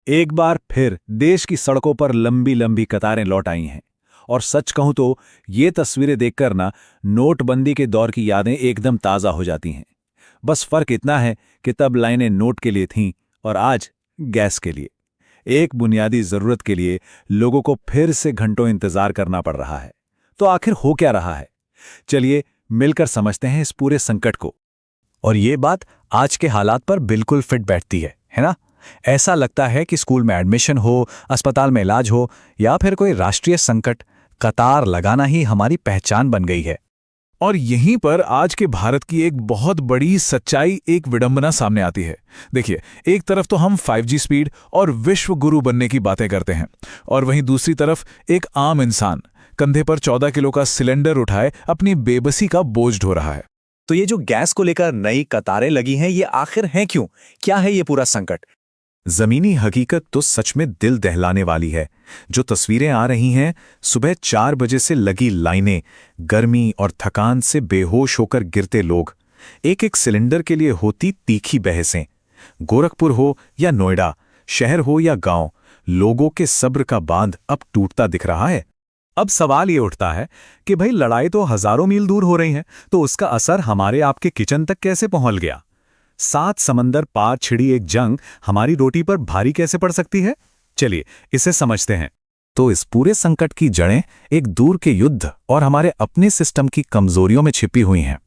एक बार फिर देश की सड़कों पर लंबी लंबी कतारें लौट आई हैं। और सच कहूं तो ये तस्वीरें देखकर ना नोटबंदी के दौर की यादें एकदम ताज़ा हो जाती हैं। बस फर्क इतना है कि तब लाइनें नोट के लिए थीं और आज गैस के लिए। एक बुनियादी जरूरत के लिए लोगों को फिर से घंटों इंतजार करना पड़ रहा है। तो आखिर हो क्या रहा है? चलिए मिलकर समझते हैं इस पूरे संकट को। और ये बात आज के हालात पर बिल्कुल फिट बैठती है ना? ऐसा लगता है कि स्कूल में एडमिशन हो, अस्पताल में इलाज हो या फिर कोई राष्ट्रीय संकट, कतार लगाना ही हमारी पहचान बन गई है। और यहीं पर आज के भारत की एक बहुत बड़ी सच्चाई, एक विडंबना सामने आती है। देखिए, एक तरफ तो हम 5G स्पीड और विश्व गुरु बनने की बातें करते हैं, और वहीं दूसरी तरफ एक आम इंसान कंधे पर 14 किलो का सिलेंडर उठाए अपनी बेबसी का बोझ ढो रहा है। तो ये जो गैस को लेकर नई कतारें लगी हैं, ये आखिर हैं क्यों? क्या है ये पूरा संकट? जमीनी हकीकत तो सच में दिल दहलाने वाली है। जो तस्वीरें आ रही हैं, सुबह 4 बजे से लगी लाइनें, गर्मी और थकान से बेहोश होकर गिरते लोग, एक एक सिलेंडर के लिए होती तीखी बहसें। गोरखपुर हो या नोएडा, शहर हो या गांव, लोगों के सब्र का बांध अब टूटता दिख रहा है। अब सवाल ये उठता है कि भाई, लड़ाई तो हजारों मील दूर हो रही है, तो उसका असर हमारे आपके किचन तक कैसे पहुंच गया? 7 समंदर पार छिड़ी एक जंग हमारी रोटी पर भारी कैसे पड़ सकती है? चलिए इसे समझते हैं। तो इस पूरे संकट की जड़ें एक दूर के युद्ध और हमारे अपने सिस्टम की कमजोरियों में छिपी हुई हैं।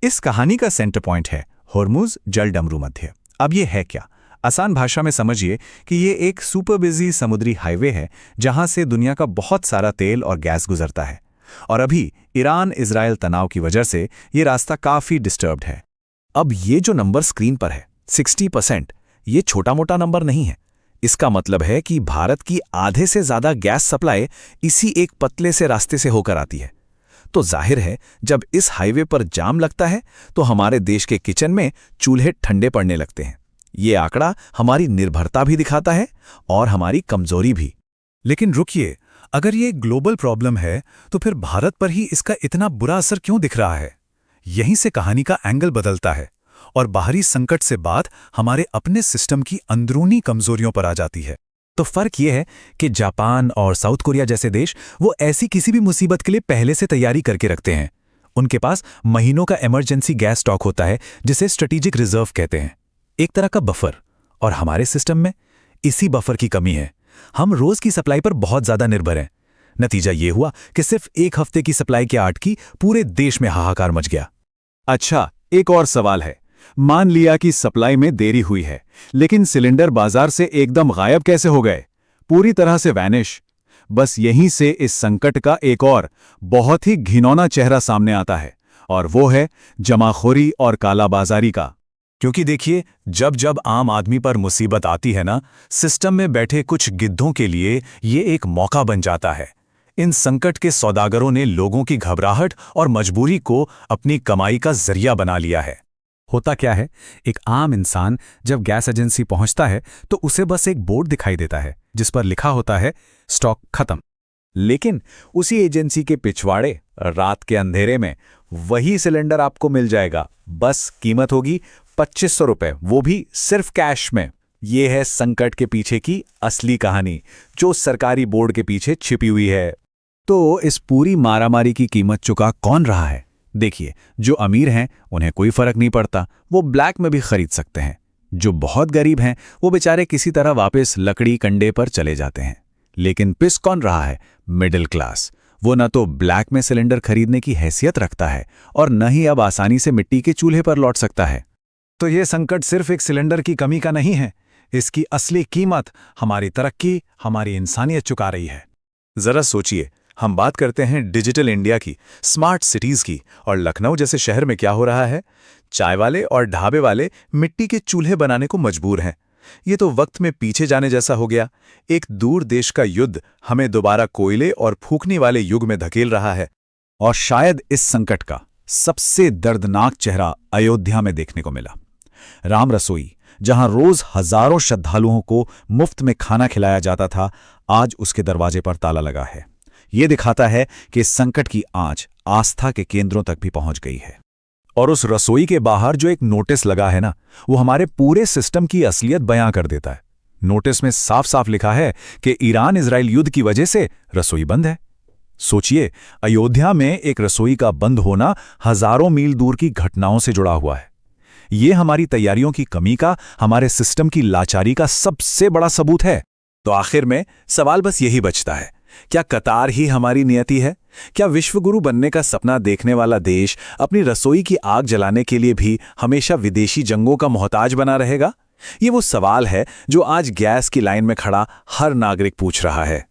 इस कहानी का सेंटर पॉइंट है होर्मुज जलडमरू मध्य। अब ये है क्या? आसान भाषा में समझिए कि ये एक सुपर बिजी समुद्री हाईवे है जहां से दुनिया का बहुत सारा तेल और गैस गुजरता है। और अभी ईरान इजराइल तनाव की वजह से ये रास्ता काफी डिस्टर्ब्ड है। अब ये जो नंबर स्क्रीन पर है 60%, ये छोटा मोटा नंबर नहीं है। इसका मतलब है कि भारत की आधे से ज्यादा गैस सप्लाई इसी एक पतले से रास्ते से होकर आती है। तो जाहिर है, जब इस हाईवे पर जाम लगता है तो हमारे देश के किचन में चूल्हे ठंडे पड़ने लगते हैं। ये आंकड़ा हमारी निर्भरता भी दिखाता है और हमारी कमजोरी भी। लेकिन रुकिए, अगर ये ग्लोबल प्रॉब्लम है तो फिर भारत पर ही इसका इतना बुरा असर क्यों दिख रहा है? यहीं से कहानी का एंगल बदलता है और बाहरी संकट से बात हमारे अपने सिस्टम की अंदरूनी कमजोरियों पर आ जाती है। तो फर्क यह है कि जापान और साउथ कोरिया जैसे देश वो ऐसी किसी भी मुसीबत के लिए पहले से तैयारी करके रखते हैं। उनके पास महीनों का इमरजेंसी गैस स्टॉक होता है, जिसे स्ट्रेटेजिक रिजर्व कहते हैं, एक तरह का बफर। और हमारे सिस्टम में इसी बफर की कमी है। हम रोज की सप्लाई पर बहुत ज्यादा निर्भर हैं। नतीजा ये हुआ कि सिर्फ एक हफ्ते की सप्लाई के आटकी पूरे देश में हाहाकार मच गया। अच्छा, एक और सवाल है। मान लिया कि सप्लाई में देरी हुई है, लेकिन सिलेंडर बाजार से एकदम गायब कैसे हो गए? पूरी तरह से वैनिश। बस यहीं से इस संकट का एक और बहुत ही घिनौना चेहरा सामने आता है, और वो है जमाखोरी और कालाबाजारी का। क्योंकि देखिए, जब जब आम आदमी पर मुसीबत आती है ना, सिस्टम में बैठे कुछ गिद्धों के लिए ये एक मौका बन जाता है। इन संकट के सौदागरों ने लोगों की घबराहट और मजबूरी को अपनी कमाई का जरिया बना लिया है। होता क्या है, एक आम इंसान जब गैस एजेंसी पहुंचता है तो उसे बस एक बोर्ड दिखाई देता है जिस पर लिखा होता है स्टॉक खत्म। लेकिन उसी एजेंसी के पिछवाड़े रात के अंधेरे में वही सिलेंडर आपको मिल जाएगा। बस कीमत होगी 2500 रुपए, वो भी सिर्फ कैश में। ये है संकट के पीछे की असली कहानी, जो सरकारी बोर्ड के पीछे छिपी हुई है। तो इस पूरी मारामारी की कीमत चुका कौन रहा है? देखिए, जो अमीर हैं उन्हें कोई फर्क नहीं पड़ता, वो ब्लैक में भी खरीद सकते हैं। जो बहुत गरीब हैं वो बेचारे किसी तरह वापस लकड़ी कंडे पर चले जाते हैं। लेकिन पिस कौन रहा है? Middle class. वो न तो ब्लैक में सिलेंडर खरीदने की हैसियत रखता है और न ही अब आसानी से मिट्टी के चूल्हे पर लौट सकता है। तो ये संकट सिर्फ एक सिलेंडर की कमी का नहीं है। इसकी असली कीमत हमारी तरक्की, हमारी इंसानियत चुका रही है। जरा सोचिए, हम बात करते हैं डिजिटल इंडिया की, स्मार्ट सिटीज की, और लखनऊ जैसे शहर में क्या हो रहा है? चाय वाले और ढाबे वाले मिट्टी के चूल्हे बनाने को मजबूर हैं। ये तो वक्त में पीछे जाने जैसा हो गया। एक दूर देश का युद्ध हमें दोबारा कोयले और फूकने वाले युग में धकेल रहा है। और शायद इस संकट का सबसे दर्दनाक चेहरा अयोध्या में देखने को मिला। राम रसोई, जहां रोज हजारों श्रद्धालुओं को मुफ्त में खाना खिलाया जाता था, आज उसके दरवाजे पर ताला लगा है। ये दिखाता है कि इस संकट की आंच आस्था के केंद्रों तक भी पहुंच गई है। और उस रसोई के बाहर जो एक नोटिस लगा है ना, वो हमारे पूरे सिस्टम की असलियत बयां कर देता है। नोटिस में साफ साफ लिखा है कि ईरान इजराइल युद्ध की वजह से रसोई बंद है। सोचिए, अयोध्या में एक रसोई का बंद होना हजारों मील दूर की घटनाओं से जुड़ा हुआ है। ये हमारी तैयारियों की कमी का, हमारे सिस्टम की लाचारी का सबसे बड़ा सबूत है। तो आखिर में सवाल बस यही बचता है, क्या कतार ही हमारी नियति है? क्या विश्वगुरु बनने का सपना देखने वाला देश अपनी रसोई की आग जलाने के लिए भी हमेशा विदेशी जंगों का मोहताज बना रहेगा? ये वो सवाल है जो आज गैस की लाइन में खड़ा हर नागरिक पूछ रहा है।